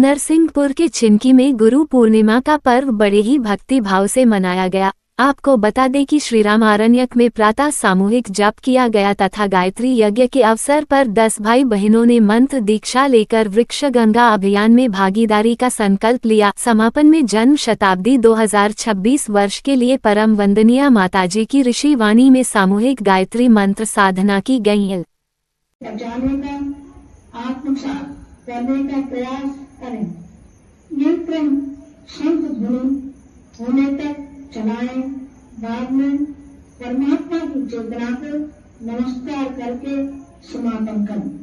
नरसिंहपुर के छिनकी में गुरु पूर्णिमा का पर्व बड़े ही भक्ति भाव से मनाया गया। आपको बता दें कि श्रीराम आरण्यक में प्रातः सामूहिक जप किया गया तथा गायत्री यज्ञ के अवसर पर 10 भाई बहनों ने मंत्र दीक्षा लेकर वृक्ष गंगा अभियान में भागीदारी का संकल्प लिया। समापन में जन्म शताब्दी 2026 वर्ष के लिए परम वंदनीय माताजी की ऋषि वाणी में सामूहिक गायत्री मंत्र साधना की गई है। करने का प्रयास करें। ये क्रम संत धुनी होने तक चलाएं। बाद में परमात्मा की चेतना को नमस्कार करके समापन करें।